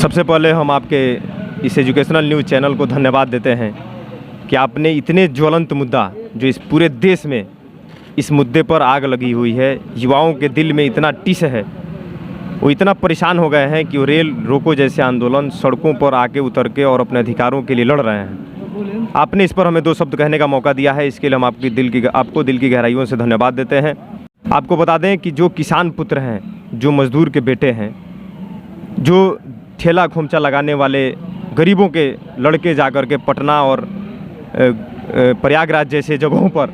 सबसे पहले हम आपके इस एजुकेशनल न्यूज़ चैनल को धन्यवाद देते हैं कि आपने इतने ज्वलंत मुद्दा जो इस पूरे देश में इस मुद्दे पर आग लगी हुई है, युवाओं के दिल में इतना टिस है, वो इतना परेशान हो गए हैं कि वो रेल रोको जैसे आंदोलन सड़कों पर आके उतर के और अपने अधिकारों के लिए लड़ रहे हैं। आपने इस पर हमें 2 शब्द कहने का मौका दिया है, इसके लिए हम आपको दिल की गहराइयों से धन्यवाद देते हैं। आपको बता दें कि जो किसान पुत्र हैं, जो मजदूर के बेटे हैं, जो ठेला खोमचा लगाने वाले गरीबों के लड़के जाकर के पटना और प्रयागराज जैसे जगहों पर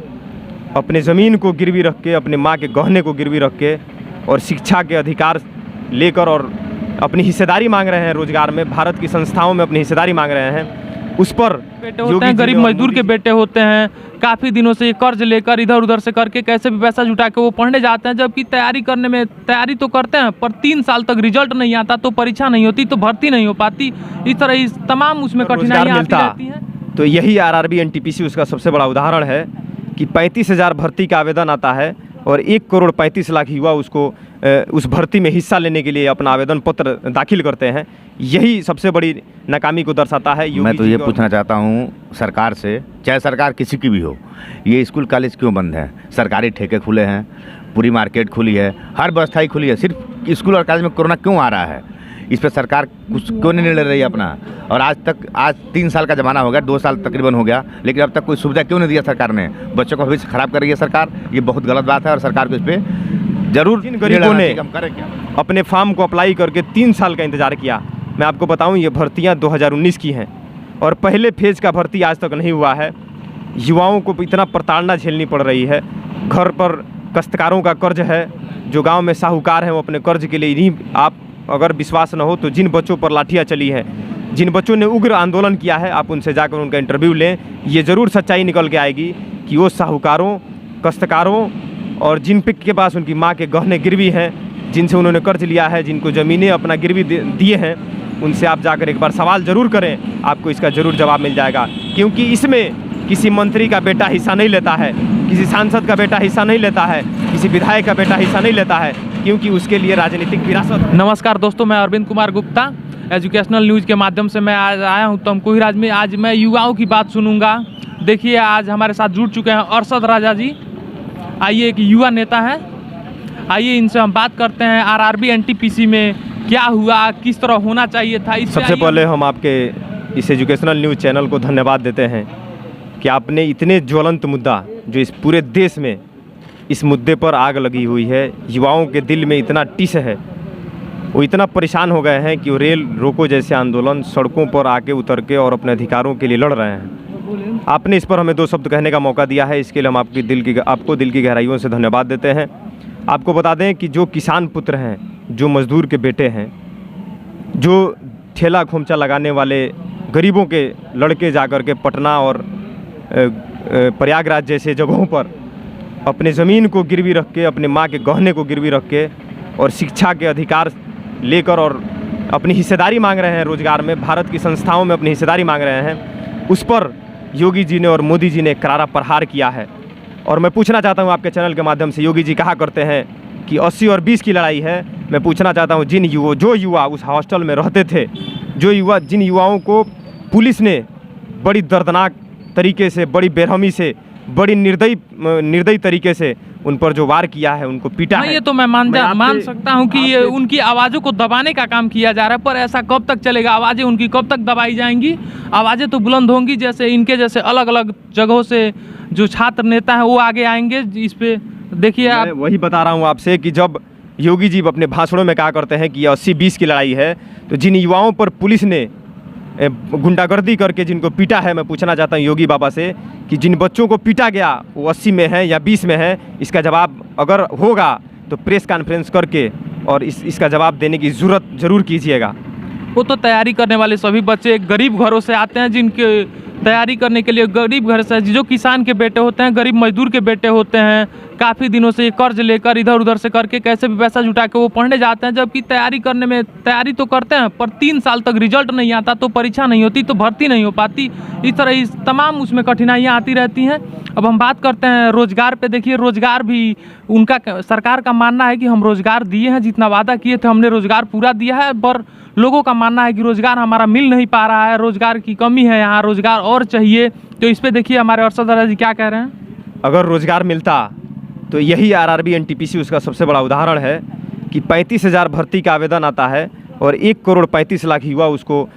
अपने ज़मीन को गिरवी रख के, अपने माँ के गहने को गिरवी रख के और शिक्षा के अधिकार लेकर और अपनी हिस्सेदारी मांग रहे हैं, रोजगार में, भारत की संस्थाओं में अपनी हिस्सेदारी मांग रहे हैं, उस पर बेटे होते हैं, गरीब मजदूर के बेटे होते हैं, काफ़ी दिनों से ये कर्ज लेकर इधर उधर से करके कैसे भी पैसा जुटा के वो पढ़ने जाते हैं, जबकि तैयारी तो करते हैं पर 3 साल तक रिजल्ट नहीं आता, तो परीक्षा नहीं होती, तो भर्ती नहीं हो पाती। इस तरह तमाम उसमें कठिनाइयाँ आती रहती हैं। तो यही आरआरबी एनटीपीसी उसका सबसे बड़ा उदाहरण है कि 35,000 भर्ती का आवेदन आता है और 1,35,00,000 युवा उसको उस भर्ती में हिस्सा लेने के लिए अपना आवेदन पत्र दाखिल करते हैं। यही सबसे बड़ी नाकामी को दर्शाता है। मैं तो ये पूछना चाहता हूँ सरकार से, चाहे सरकार किसी की भी हो, ये स्कूल कॉलेज क्यों बंद है? सरकारी ठेके खुले हैं, पूरी मार्केट खुली है, हर व्यवस्था ही खुली है, सिर्फ स्कूल और कॉलेज में कोरोना क्यों आ रहा है? इस पर सरकार कुछ क्यों नहीं ले रही है अपना? और आज 3 साल का ज़माना हो गया, 2 साल तकरीबन हो गया, लेकिन अब तक कोई सुविधा क्यों नहीं दिया सरकार ने? बच्चों का भविष्य खराब कर रही है सरकार, ये बहुत गलत बात है और सरकार को इस पर जरूर। जिन गरीबों ने अपने फॉर्म को अप्लाई करके 3 साल का इंतज़ार किया, मैं आपको बताऊं ये भर्तियां 2019 की हैं और पहले फेज़ का भर्ती आज तक नहीं हुआ है। युवाओं को इतना प्रताड़ना झेलनी पड़ रही है। घर पर काश्तकारों का कर्ज है, जो गांव में साहूकार हैं वो अपने कर्ज के लिए इन्हीं, आप अगर विश्वास न हो तो जिन बच्चों पर लाठियाँ चली हैं, जिन बच्चों ने उग्र आंदोलन किया है, आप उनसे जाकर उनका इंटरव्यू लें। ये ज़रूर सच्चाई निकल के आएगी कि वो साहूकारों, काश्तकारों और जिन के पास उनकी माँ के गहने गिरवी हैं, जिनसे उन्होंने कर्ज लिया है, जिनको ज़मीनें अपना गिरवी दिए हैं, उनसे आप जाकर एक बार सवाल ज़रूर करें, आपको इसका ज़रूर जवाब मिल जाएगा। क्योंकि इसमें किसी मंत्री का बेटा हिस्सा नहीं लेता है, किसी सांसद का बेटा हिस्सा नहीं लेता है, किसी विधायक का बेटा हिस्सा नहीं लेता है, क्योंकि उसके लिए राजनीतिक विरासत। नमस्कार दोस्तों, मैं अरविंद कुमार गुप्ता एजुकेशनल न्यूज़ के माध्यम से मैं आज आया हूँ तमकुहीराज में। आज मैं युवाओं की बात सुनूंगा। देखिए आज हमारे साथ जुड़ चुके हैं अरशद राजा जी। आइए, एक युवा नेता हैं, आइए इनसे हम बात करते हैं आरआरबी एनटीपीसी में क्या हुआ, किस तरह होना चाहिए था। सबसे पहले हम आपके इस एजुकेशनल न्यूज़ चैनल को धन्यवाद देते हैं कि आपने इतने ज्वलंत मुद्दा जो इस पूरे देश में इस मुद्दे पर आग लगी हुई है, युवाओं के दिल में इतना टिस है, वो इतना परेशान हो गए हैं कि वो रेल रोको जैसे आंदोलन सड़कों पर आके उतर के और अपने अधिकारों के लिए लड़ रहे हैं। आपने इस पर हमें 2 शब्द कहने का मौका दिया है, इसके लिए हम आपको दिल की गहराइयों से धन्यवाद देते हैं। आपको बता दें कि जो किसान पुत्र हैं, जो मजदूर के बेटे हैं, जो ठेला खोमचा लगाने वाले गरीबों के लड़के जाकर के पटना और प्रयागराज जैसे जगहों पर अपने ज़मीन को गिरवी रख के, अपने माँ के गहने को गिरवी रख के और शिक्षा के अधिकार लेकर और अपनी हिस्सेदारी मांग रहे हैं, रोजगार में, भारत की संस्थाओं में अपनी हिस्सेदारी मांग रहे हैं, उस पर योगी जी ने और मोदी जी ने करारा प्रहार किया है। और मैं पूछना चाहता हूं आपके चैनल के माध्यम से, योगी जी कहा करते हैं कि 80 और 20 की लड़ाई है। मैं पूछना चाहता हूं जो युवा उस हॉस्टल में रहते थे, जिन युवाओं को पुलिस ने बड़ी दर्दनाक तरीके से, बड़ी बेरहमी से, बड़ी निर्दयी तरीके से उन पर जो वार किया है, उनको पीटा है। ये तो मैं मान सकता हूं कि ये उनकी आवाज़ों को दबाने का काम किया जा रहा है, पर ऐसा कब तक चलेगा? आवाज़ें उनकी कब तक दबाई जाएंगी? आवाज़ें तो बुलंद होंगी, जैसे इनके जैसे अलग अलग जगहों से जो छात्र नेता हैं वो आगे आएंगे इस पे। देखिए आप, वही बता रहा हूँ आपसे कि जब योगी जी अपने भाषणों में कहा करते हैं कि 80-20 की लड़ाई है, तो जिन युवाओं पर पुलिस ने गुंडागर्दी करके जिनको पीटा है, मैं पूछना चाहता हूँ योगी बाबा से कि जिन बच्चों को पीटा गया वो 80 में है या 20 में है, इसका जवाब अगर होगा तो प्रेस कॉन्फ्रेंस करके और इसका जवाब देने की ज़रूर कीजिएगा। वो तो तैयारी करने वाले सभी बच्चे गरीब घरों से आते हैं, जिनके तैयारी करने के लिए गरीब घर से, जो किसान के बेटे होते हैं, गरीब मजदूर के बेटे होते हैं, काफ़ी दिनों से ये कर्ज लेकर इधर उधर से करके कैसे भी पैसा जुटा के वो पढ़ने जाते हैं, जबकि तैयारी तो करते हैं पर 3 साल तक रिजल्ट नहीं आता, तो परीक्षा नहीं होती, तो भर्ती नहीं हो पाती। इस तरह तमाम उसमें कठिनाइयाँ आती रहती हैं। अब हम बात करते हैं रोजगार पे। देखिए रोजगार भी उनका, सरकार का मानना है कि हम रोजगार दिए हैं, जितना वादा किए थे हमने रोजगार पूरा दिया है, पर लोगों का मानना है कि रोज़गार हमारा मिल नहीं पा रहा है, रोज़गार की कमी है, यहाँ रोज़गार और चाहिए। तो इस पे देखिए हमारे अरशद दादा जी क्या कह रहे हैं। अगर रोज़गार मिलता तो यही आरआरबी एनटीपीसी उसका सबसे बड़ा उदाहरण है कि 35,000 भर्ती का आवेदन आता है और 1,35,00,000 युवा उसको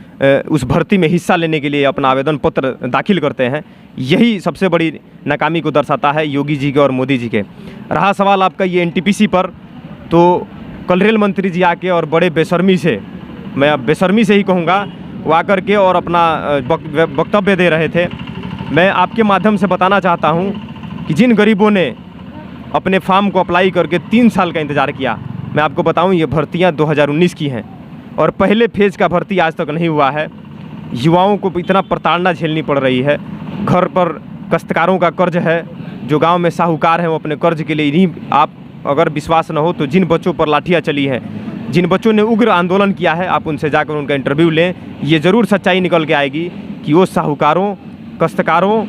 उस भर्ती में हिस्सा लेने के लिए अपना आवेदन पत्र दाखिल करते हैं। यही सबसे बड़ी नाकामी को दर्शाता है योगी जी के और मोदी जी के। रहा सवाल आपका ये एनटीपीसी पर, तो कल रेल मंत्री जी आके और बड़े बेशर्मी से, मैं अब बेशर्मी से ही कहूँगा, वो आकर के और अपना वक्तव्य दे रहे थे। मैं आपके माध्यम से बताना चाहता हूँ कि जिन गरीबों ने अपने फार्म को अप्लाई करके 3 साल का इंतज़ार किया, मैं आपको बताऊं ये भर्तियां 2019 की हैं और पहले फेज़ का भर्ती आज तक नहीं हुआ है। युवाओं को इतना प्रताड़ना झेलनी पड़ रही है। घर पर काश्तकारों का कर्ज है, जो गांव में साहूकार हैं वो अपने कर्ज के लिए इन्हीं, आप अगर विश्वास न हो तो जिन बच्चों पर लाठियाँ चली हैं, जिन बच्चों ने उग्र आंदोलन किया है, आप उनसे जाकर उनका इंटरव्यू लें। ये ज़रूर सच्चाई निकल के आएगी कि वो साहूकारों, काश्तकारों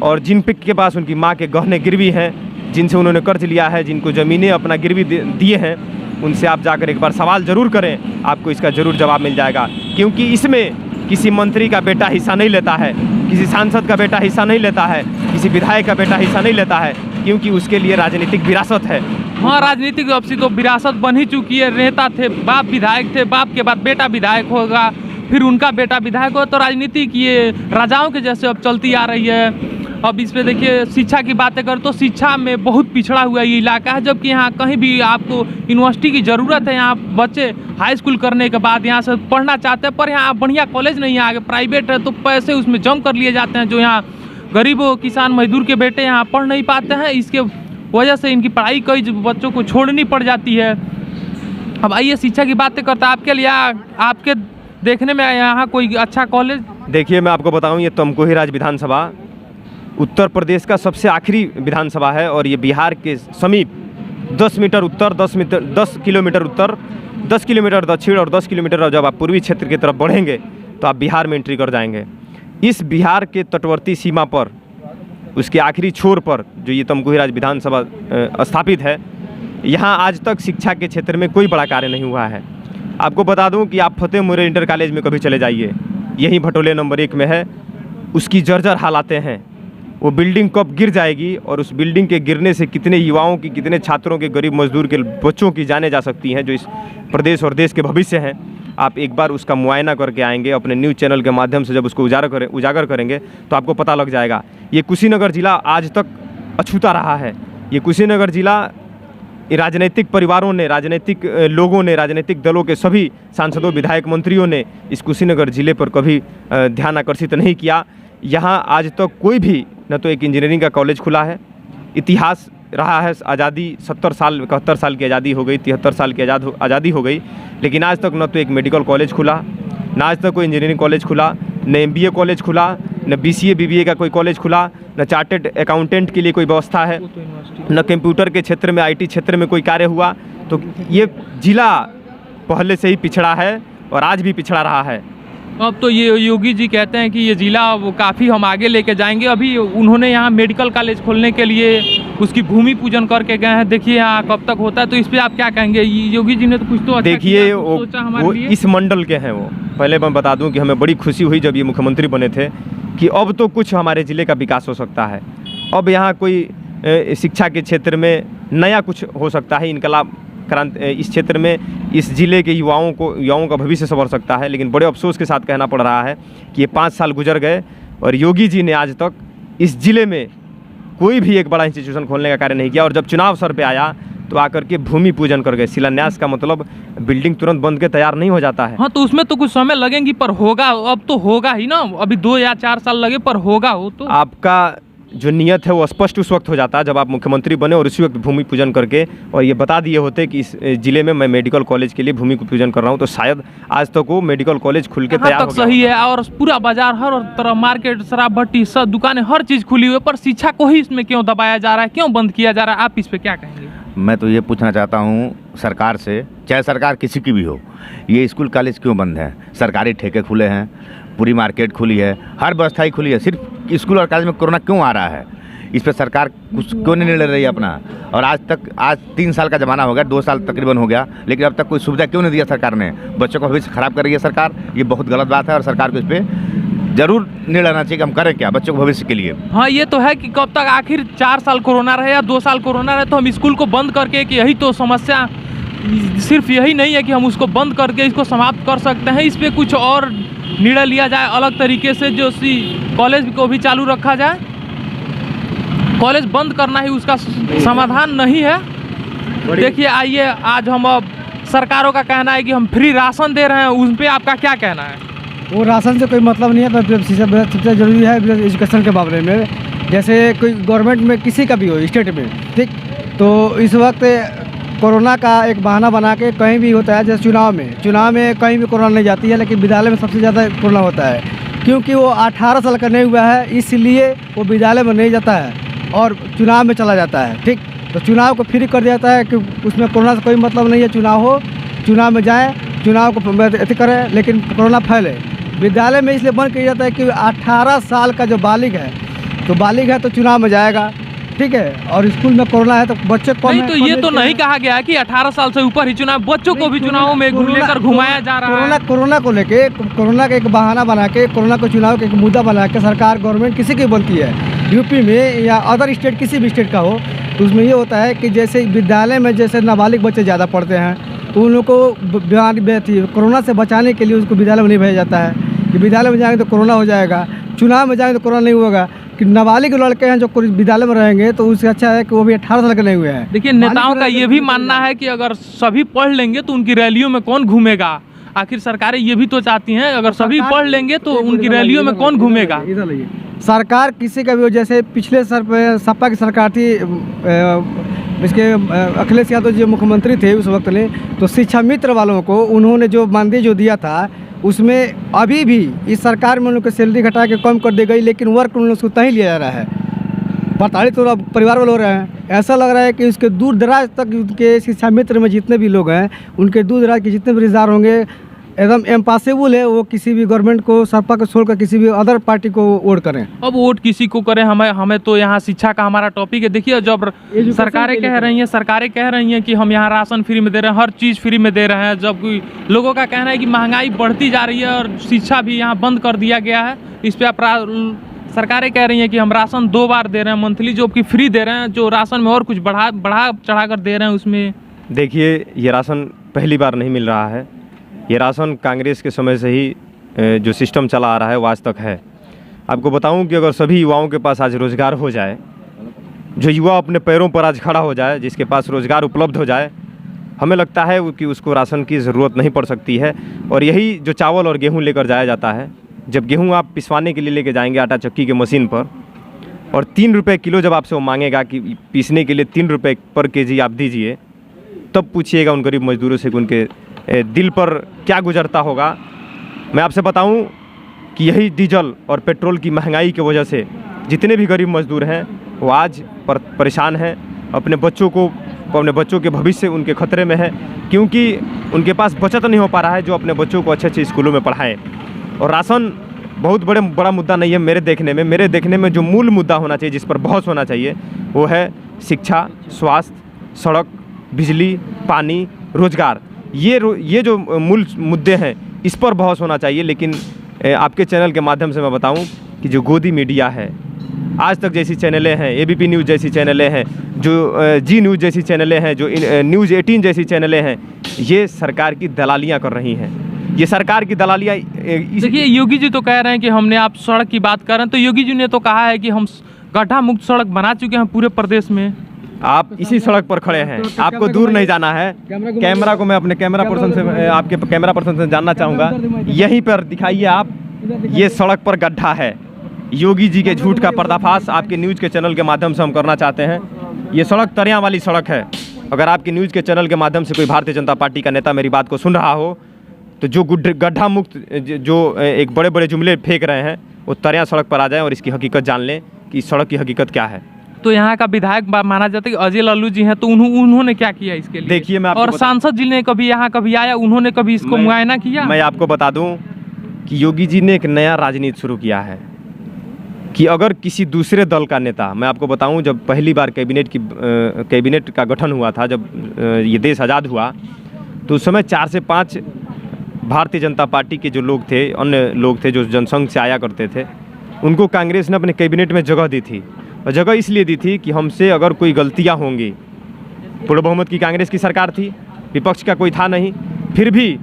और जिन पिक के पास उनकी माँ के गहने गिरवी हैं, जिनसे उन्होंने कर्ज लिया है, जिनको ज़मीनें अपना गिरवी दिए हैं, उनसे आप जाकर एक बार सवाल ज़रूर करें, आपको इसका ज़रूर जवाब मिल जाएगा। क्योंकि इसमें किसी मंत्री का बेटा हिस्सा नहीं लेता है, किसी सांसद का बेटा हिस्सा नहीं लेता है, किसी विधायक का बेटा हिस्सा नहीं लेता है, क्योंकि उसके लिए राजनीतिक विरासत है। हाँ, राजनीतिक अब से तो विरासत बन ही चुकी है। नेता थे, बाप विधायक थे, बाप के बाद बेटा विधायक होगा, फिर उनका बेटा विधायक होगा। तो राजनीति की ये राजाओं के जैसे अब चलती आ रही है। अब इस पे देखिए शिक्षा की बातें करें तो शिक्षा में बहुत पिछड़ा हुआ ये इलाका है, जबकि यहाँ कहीं भी आपको यूनिवर्सिटी की ज़रूरत है। यहाँ बच्चे हाई स्कूल करने के बाद यहाँ से पढ़ना चाहते हैं, पर यहाँ बढ़िया कॉलेज नहीं है, आगे प्राइवेट है, तो पैसे उसमें जम कर लिए जाते हैं। जो यहाँ गरीब किसान मजदूर के बेटे यहाँ पढ़ नहीं पाते हैं, इसके वजह से इनकी पढ़ाई कई बच्चों को छोड़नी पड़ जाती है। अब आइए शिक्षा की बातें करते हैं। आपके लिए आपके देखने में यहाँ कोई अच्छा कॉलेज? देखिए मैं आपको बताऊँ, ये तमकुही राज विधानसभा उत्तर प्रदेश का सबसे आखिरी विधानसभा है और ये बिहार के समीप 10 मीटर उत्तर, 10 किलोमीटर उत्तर, 10 किलोमीटर दक्षिण और 10 किलोमीटर जब आप पूर्वी क्षेत्र की तरफ बढ़ेंगे तो आप बिहार में एंट्री कर जाएंगे। इस बिहार के तटवर्ती सीमा पर, उसके आखिरी छोर पर जो ये तमकुही राज विधानसभा स्थापित है, यहाँ आज तक शिक्षा के क्षेत्र में कोई बड़ा कार्य नहीं हुआ है। आपको बता दूं कि आप फतेह मुरैर इंटर कॉलेज में कभी चले जाइए, यही भटोले नंबर 1 में है। उसकी जर्जर हालातें हैं। वो बिल्डिंग कब गिर जाएगी और उस बिल्डिंग के गिरने से कितने युवाओं की, कितने छात्रों के, गरीब मजदूर के बच्चों की जाने जा सकती हैं, जो इस प्रदेश और देश के भविष्य हैं। आप एक बार उसका मुआयना करके आएंगे अपने न्यूज़ चैनल के माध्यम से, जब उसको उजागर करेंगे तो आपको पता लग जाएगा। ये कुशीनगर ज़िला आज तक अछूता रहा है। ये कुशीनगर ज़िला राजनीतिक परिवारों ने, राजनीतिक लोगों ने, राजनीतिक दलों के सभी सांसदों, विधायक, मंत्रियों ने इस कुशीनगर ज़िले पर कभी ध्यान आकर्षित नहीं किया। यहाँ आज तक कोई भी न तो एक इंजीनियरिंग का कॉलेज खुला है। इतिहास रहा है आज़ादी, 70 साल 71 साल की आज़ादी हो गई, 73 साल की आज़ादी हो गई, लेकिन आज तक न तो एक मेडिकल कॉलेज खुला, न आज तक कोई इंजीनियरिंग कॉलेज खुला, न MBA कॉलेज खुला, न BCA BBA का कोई कॉलेज खुला, न चार्टेड अकाउंटेंट के लिए कोई व्यवस्था है, न कंप्यूटर के क्षेत्र में, IT क्षेत्र में कोई कार्य हुआ। तो ये ज़िला पहले से ही पिछड़ा है और आज भी पिछड़ा रहा है। अब तो ये योगी जी कहते हैं कि ये ज़िला वो काफ़ी हम आगे लेके जाएंगे। अभी उन्होंने यहाँ मेडिकल कॉलेज खोलने के लिए उसकी भूमि पूजन करके गए हैं। देखिए यहाँ कब तक होता है, तो इस पर आप क्या कहेंगे? योगी जी ने तो कुछ तो अच्छा देखिए वो इस मंडल के हैं। वो पहले मैं बता दूं कि हमें बड़ी खुशी हुई जब ये मुख्यमंत्री बने थे कि अब तो कुछ हमारे ज़िले का विकास हो सकता है। अब यहाँ कोई शिक्षा के क्षेत्र में नया कुछ हो सकता है, इनकलाब क्रांति इस क्षेत्र में, इस ज़िले के युवाओं का भविष्य संवर सकता है। लेकिन बड़े अफसोस के साथ कहना पड़ रहा है कि ये 5 साल गुजर गए और योगी जी ने आज तक इस ज़िले में कोई भी एक बड़ा इंस्टीट्यूशन खोलने का कार्य नहीं किया। और जब चुनाव सर पे आया तो आकर के भूमि पूजन कर गए। शिलान्यास का मतलब बिल्डिंग तुरंत बन के तैयार नहीं हो जाता है। हाँ, तो उसमें तो कुछ समय लगेंगी, पर होगा। अब तो होगा ही ना, अभी 2 या 4 साल लगे, पर होगा। हो तो आपका जो नियत है वो स्पष्ट उस वक्त हो जाता है जब आप मुख्यमंत्री बने और उसी वक्त भूमि पूजन करके और ये बता दिए होते कि इस ज़िले में मैं मेडिकल कॉलेज के लिए भूमि पूजन कर रहा हूँ, तो शायद आज तक वो मेडिकल कॉलेज खुल के तैयार हो गया। सही है, और पूरा बाजार, हर तरह मार्केट, शराब भट्टी, सब दुकानें, हर चीज़ खुली हुई है, पर शिक्षा को ही इसमें क्यों दबाया जा रहा है, क्यों बंद किया जा रहा है? आप इस पर क्या कहेंगे? मैं तो ये पूछना चाहता हूँ सरकार से, चाहे सरकार किसी की भी हो, ये स्कूल कॉलेज क्यों बंद है? सरकारी ठेके खुले हैं, पूरी मार्केट खुली है, हर व्यवस्था ही खुली है, सिर्फ स्कूल और कॉलेज में कोरोना क्यों आ रहा है? इस पर सरकार कुछ क्यों नहीं ले रही है अपना? और आज 3 साल का ज़माना हो गया, 2 साल तकरीबन हो गया, लेकिन अब तक कोई सुविधा क्यों नहीं दिया सरकार ने? बच्चों का भविष्य खराब कर रही है सरकार, ये बहुत गलत बात है और सरकार को इस पर जरूर निर्णय लेना चाहिए कि हम करें क्या बच्चों के भविष्य के लिए। हाँ, ये तो है कि कब तक आखिर 4 साल कोरोना रहे या 2 साल कोरोना रहे, तो हम स्कूल को बंद करके, कि यही तो समस्या, सिर्फ यही नहीं है कि हम उसको बंद करके इसको समाप्त कर सकते हैं, इस पर कुछ और निर्णय लिया जाए अलग तरीके से, जो कॉलेज को भी चालू रखा जाए। कॉलेज बंद करना ही उसका समाधान नहीं है। देखिए, आइए, आज हम अब सरकारों का कहना है कि हम फ्री राशन दे रहे हैं, उन पर आपका क्या कहना है? वो राशन से कोई मतलब नहीं है, पर सबसे ज़रूरी है एजुकेशन के मामले में। जैसे कोई गवर्नमेंट में किसी का भी हो, स्टेट में, ठीक, तो इस वक्त कोरोना का एक बहाना बना के कहीं भी होता है, जैसे चुनाव में कहीं भी कोरोना नहीं जाती है, लेकिन विद्यालय में सबसे ज़्यादा कोरोना होता है, क्योंकि वो 18 साल का नहीं हुआ है, इसलिए वो विद्यालय में नहीं जाता है और चुनाव में चला जाता है। ठीक, तो चुनाव को फ्री कर दिया जाता है कि उसमें कोरोना से कोई मतलब नहीं है, चुनाव हो, चुनाव में जाएँ, चुनाव को अति करें, लेकिन कोरोना फैले। विद्यालय में इसलिए बंद किया जाता है कि 18 साल का जो बालिग है तो चुनाव में जाएगा, ठीक है, और स्कूल में कोरोना है तो बच्चे को नहीं, तो ये तो नहीं कहा गया कि 18 साल से ऊपर ही चुनाव, बच्चों को भी चुनावों में लेकर घुमाया जा रहा है। कोरोना को लेके, कोरोना का एक बहाना बना के, कोरोना को चुनाव का एक मुद्दा बना के सरकार, गवर्नमेंट किसी की बनती है, यूपी में या अदर स्टेट, किसी भी स्टेट का हो, तो उसमें ये होता है कि जैसे विद्यालय में जैसे नाबालिग बच्चे ज़्यादा पढ़ते हैं, तो उन लोगों को बीमारी कोरोना से बचाने के लिए उसको विद्यालय में नहीं भेजा जाता है कि विद्यालय में जाएंगे तो कोरोना हो जाएगा, चुनाव में जाएंगे तो कोरोना नहीं होगा। कि नाबालिग लड़के हैं जो विद्यालय में रहेंगे, तो उससे अच्छा है कि वो भी 18 साल के नहीं हुए हैं। देखिए, नेताओं का ये भी मानना है कि अगर सभी पढ़ लेंगे तो उनकी रैलियों में कौन घूमेगा। आखिर सरकारें ये भी तो चाहती हैं, अगर सभी पढ़ लेंगे तो उनकी रैलियों में कौन घूमेगा। सरकार किसी का भी हो, जैसे पिछले सपा की सरकार थी, इसके अखिलेश यादव जी मुख्यमंत्री थे उस वक्त ने, तो शिक्षा मित्र वालों को उन्होंने जो मानदेय जो दिया था, उसमें अभी भी इस सरकार में उन लोग की सैलरी घटा के कम कर दी गई, लेकिन वर्क उन लोग से उतना ही लिया जा रहा है। प्रताड़ित तो अब परिवार वाले हो रहे हैं। ऐसा लग रहा है कि उसके दूर दराज तक उनके शिक्षा मित्र में जितने भी लोग हैं, उनके दूर दराज के जितने भी रिश्तेदार होंगे, एकदम इम्पॉसिबल है वो किसी भी गवर्नमेंट को, सपा को छोड़कर किसी भी अदर पार्टी को वोट करें। अब वोट किसी को करें, हमें तो यहाँ शिक्षा का हमारा टॉपिक है। देखिए, जब सरकारें कह रही हैं कि हम यहाँ राशन फ्री में दे रहे हैं, हर चीज़ फ्री में दे रहे हैं, जबकि लोगों का कहना है कि महंगाई बढ़ती जा रही है और शिक्षा भी यहाँ बंद कर दिया गया है। इस पर सरकारें कह रही हैं कि हम राशन 2 बार दे रहे हैं मंथली, जो कि फ्री दे रहे हैं, जो राशन में और कुछ बढ़ा चढ़ा कर दे रहे हैं उसमें। देखिए, ये राशन पहली बार नहीं मिल रहा है, ये राशन कांग्रेस के समय से ही जो सिस्टम चला आ रहा है वो आज तक है। आपको बताऊं कि अगर सभी युवाओं के पास आज रोज़गार हो जाए, जो युवा अपने पैरों पर आज खड़ा हो जाए, जिसके पास रोज़गार उपलब्ध हो जाए, हमें लगता है कि उसको राशन की ज़रूरत नहीं पड़ सकती है। और यही जो चावल और गेहूं लेकर जाया जाता है, जब गेहूं आप पिसवाने के लिए लेके जाएंगे आटा चक्की के मशीन पर, और 3 रुपये किलो जब आपसे वो मांगेगा कि पीसने के लिए 3 रुपये पर केजी आप दीजिए, तब पूछिएगा उन गरीब मजदूरों से कि उनके दिल पर क्या गुजरता होगा। मैं आपसे बताऊं कि यही डीजल और पेट्रोल की महंगाई की वजह से जितने भी गरीब मजदूर हैं वो आज परेशान हैं, अपने बच्चों के भविष्य उनके खतरे में है, क्योंकि उनके पास बचत नहीं हो पा रहा है जो अपने बच्चों को अच्छे स्कूलों में पढ़ाएं। और राशन बहुत बड़ा मुद्दा नहीं है मेरे देखने में जो मूल मुद्दा होना चाहिए, जिस पर बहस होना चाहिए, वो है शिक्षा, स्वास्थ्य, सड़क, बिजली, पानी, रोजगार। ये जो मूल मुद्दे हैं, इस पर बहस होना चाहिए। लेकिन आपके चैनल के माध्यम से मैं बताऊं कि जो गोदी मीडिया है, आज तक जैसी चैनलें हैं, ABP न्यूज़ जैसी चैनलें हैं, जो जी न्यूज़ जैसी चैनलें हैं, जो न्यूज़ 18 जैसी चैनलें हैं, ये सरकार की दलालियाँ कर रही हैं। ये सरकार की दलालियाँ। देखिए, योगी जी तो कह रहे हैं कि हमने, आप सड़क की बात कर रहे हैं, तो योगी जी ने तो कहा है कि हम गड्ढा मुक्त सड़क बना चुके हैं पूरे प्रदेश में। आप इसी सड़क पर खड़े हैं, आपको दूर नहीं जाना है। कैमरा को मैं अपने कैमरा पर्सन से जानना चाहूँगा, यहीं पर दिखाइए आप, ये सड़क पर गड्ढा है। योगी जी के झूठ का पर्दाफाश आपके न्यूज़ के चैनल के माध्यम से हम करना चाहते हैं। ये सड़क तरियाँ वाली सड़क है। अगर आपके न्यूज़ के चैनल के माध्यम से कोई भारतीय जनता पार्टी का नेता मेरी बात को सुन रहा हो, तो जो गड्ढा मुक्त जो एक बड़े जुमले फेंक रहे हैं, वो तरियाँ सड़क पर आ जाएँ और इसकी हकीकत जान लें कि इस सड़क की हकीकत क्या है। तो यहाँ का विधायक माना जाता है कि अजय लल्लू जी हैं, तो उन्होंने क्या किया इसके लिए? देखिए, मैं और सांसद जी ने कभी आया, उन्होंने कभी इसको मुआयना किया? मैं आपको बता दूं कि योगी जी ने एक नया राजनीति शुरू किया है कि अगर किसी दूसरे दल का नेता, मैं आपको बताऊं, जब पहली बार कैबिनेट का गठन हुआ था, जब ये देश आज़ाद हुआ, तो उस समय 4 से 5 भारतीय जनता पार्टी के जो लोग थे, अन्य लोग थे जो जनसंघ से आया करते थे, उनको कांग्रेस ने अपने कैबिनेट में जगह दी थी। और जगह इसलिए दी थी कि हमसे अगर कोई गलतियां होंगी, पूर्ण बहुमत की कांग्रेस की सरकार थी, विपक्ष का कोई था नहीं, फिर भी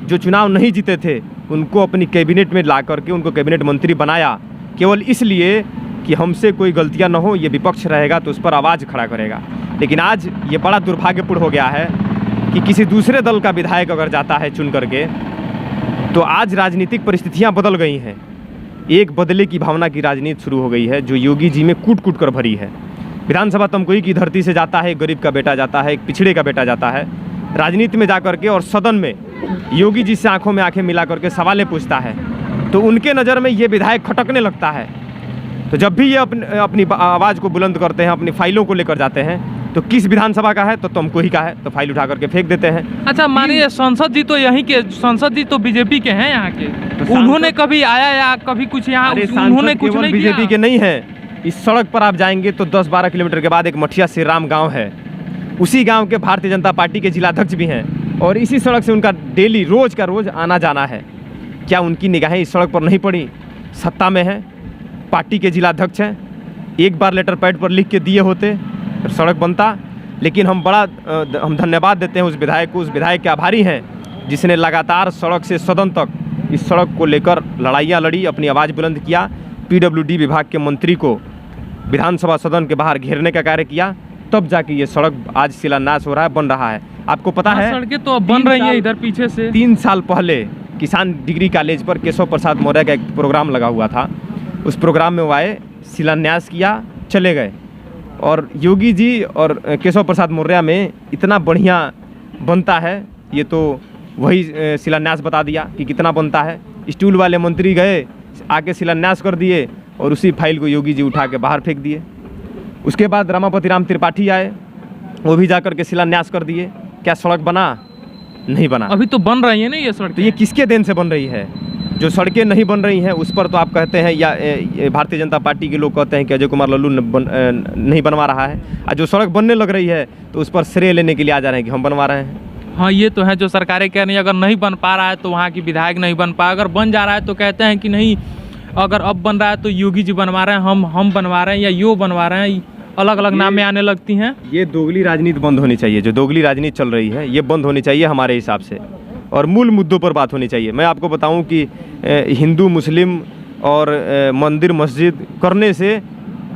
जो चुनाव नहीं जीते थे उनको अपनी कैबिनेट में ला करके उनको कैबिनेट मंत्री बनाया, केवल इसलिए कि हमसे कोई गलतियां न हो, ये विपक्ष रहेगा तो उस पर आवाज़ खड़ा करेगा। लेकिन आज ये बड़ा दुर्भाग्यपूर्ण हो गया है कि किसी दूसरे दल का विधायक अगर जाता है चुन करके, तो आज राजनीतिक परिस्थितियां बदल गई हैं। एक बदले की भावना की राजनीति शुरू हो गई है जो योगी जी में कूट कूट कर भरी है। विधानसभा तमकोई की धरती से जाता है, गरीब का बेटा जाता है, एक पिछड़े का बेटा जाता है, राजनीति में जा करके और सदन में योगी जी से आंखों में आंखें मिला करके सवालें पूछता है, तो उनके नज़र में ये विधायक खटकने लगता है। तो जब भी ये अपनी आवाज़ को बुलंद करते हैं, अपनी फाइलों को लेकर जाते हैं, तो किस विधानसभा का है तो तमकोई का है, तो फाइल उठा करके फेंक देते हैं। अच्छा, मानिए संसद जी तो यहीं के, संसद जी तो बीजेपी के हैं यहाँ के, तो उन्होंने कभी आया या कभी कुछ यहाँ उन्होंने कुछ नहीं किया? बीजेपी के नहीं है। इस सड़क पर आप जाएंगे तो 10-12 किलोमीटर के बाद एक मठिया श्री राम गाँव है, उसी गाँव के भारतीय जनता पार्टी के जिलाध्यक्ष भी हैं, और इसी सड़क से उनका डेली रोज़ का रोज़ आना जाना है। क्या उनकी निगाहें इस सड़क पर नहीं पड़ी? सत्ता में है, पार्टी के जिलाध्यक्ष हैं, एक बार लेटर पैड पर लिख के दिए होते तो सड़क बनता। लेकिन हम धन्यवाद देते हैं उस विधायक को, उस विधायक के आभारी हैं जिसने लगातार सड़क से सदन तक इस सड़क को लेकर लड़ाइयाँ लड़ी, अपनी आवाज़ बुलंद किया, पीडब्ल्यूडी विभाग के मंत्री को विधानसभा सदन के बाहर घेरने का कार्य किया, तब जाके ये सड़क आज शिलान्यास हो रहा है, बन रहा है। आपको पता है सड़कें तो अब बन रही हैं इधर पीछे से। 3 साल पहले किसान डिग्री कॉलेज पर केशव प्रसाद मौर्य का एक प्रोग्राम लगा हुआ था, उस प्रोग्राम में वो आए, शिलान्यास किया, चले गए। और योगी जी और केशव प्रसाद मौर्य में इतना बढ़िया बनता है, ये तो वही शिलान्यास बता दिया कि कितना बनता है। स्टूल वाले मंत्री गए, आके शिलान्यास कर दिए और उसी फाइल को योगी जी उठा के बाहर फेंक दिए। उसके बाद रमापति राम त्रिपाठी आए, वो भी जाकर के शिलान्यास कर दिए। क्या सड़क बना? नहीं बना। अभी तो बन रही है ना ये सड़क। तो ये किसके देन से बन रही है? जो सड़कें नहीं बन रही हैं उस पर तो आप कहते हैं, या भारतीय जनता पार्टी के लोग कहते हैं कि अजय कुमार लल्लू नहीं बनवा रहा है, और जो सड़क बनने लग रही है तो उस पर श्रेय लेने के लिए आ जा रहे हैं कि हम बनवा रहे हैं। हाँ, ये तो है जो सरकारें कह रही हैं, अगर नहीं बन पा रहा है तो वहाँ की विधायक नहीं बन पा, अगर बन जा रहा है तो कहते हैं कि नहीं, अगर अब बन रहा है तो योगी जी बनवा रहे हैं, हम बनवा रहे हैं, या यो बनवा रहे हैं, अलग अलग नामें आने लगती हैं। ये दोगली राजनीति बंद होनी चाहिए, जो दोगली राजनीति चल रही है ये बंद होनी चाहिए हमारे हिसाब से, और मूल मुद्दों पर बात होनी चाहिए। मैं आपको बताऊं कि हिंदू मुस्लिम और मंदिर मस्जिद करने से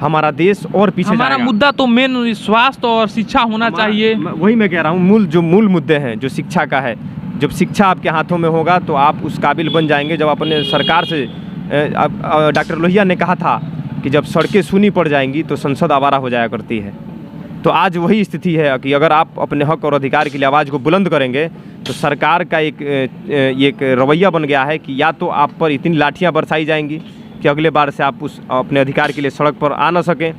हमारा देश और पीछे हमारा जाएगा। मुद्दा तो मेन स्वास्थ्य और शिक्षा होना चाहिए। वही मैं कह रहा हूँ, मूल मुद्दे हैं जो शिक्षा का है। जब शिक्षा आपके हाथों में होगा तो आप उस काबिल बन जाएंगे। जब अपने सरकार से डॉक्टर लोहिया ने कहा था कि जब सड़कें सूनी पड़ जाएंगी तो संसद आवारा हो जाया करती है, तो आज वही स्थिति है कि अगर आप अपने हक और अधिकार के लिए आवाज़ को बुलंद करेंगे तो सरकार का एक रवैया बन गया है कि या तो आप पर इतनी लाठियां बरसाई जाएंगी कि अगले बार से आप उस अपने अधिकार के लिए सड़क पर आ ना सकें,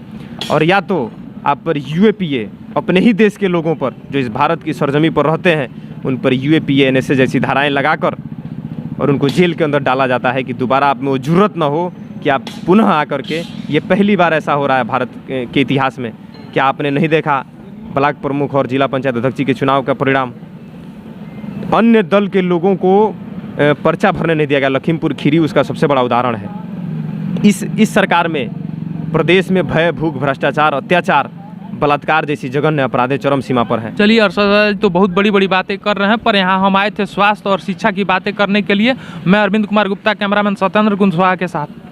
और या तो आप पर यूएपीए, अपने ही देश के लोगों पर जो इस भारत की सरजमी पर रहते हैं उन पर यूएपीए एनएसए जैसी धाराएं लगाकर और उनको जेल के अंदर डाला जाता है कि दोबारा आप में वो जरूरत ना हो कि आप पुनः आकर के, ये पहली बार ऐसा हो रहा है भारत के इतिहास में। क्या आपने नहीं देखा ब्लॉक प्रमुख और जिला पंचायत अध्यक्ष के चुनाव का परिणाम? अन्य दल के लोगों को पर्चा भरने नहीं दिया गया। लखीमपुर खीरी उसका सबसे बड़ा उदाहरण है। इस सरकार में प्रदेश में भय, भूख, भ्रष्टाचार, अत्याचार, बलात्कार जैसी जघन्य अपराधें चरम सीमा पर हैं। चलिए अरशद तो बहुत बड़ी बड़ी बातें कर रहे हैं, पर यहाँ हम आए थे स्वास्थ्य और शिक्षा की बातें करने के लिए। मैं अरविंद कुमार गुप्ता, कैमरामैन सत्येंद्र कुशवाहा के साथ।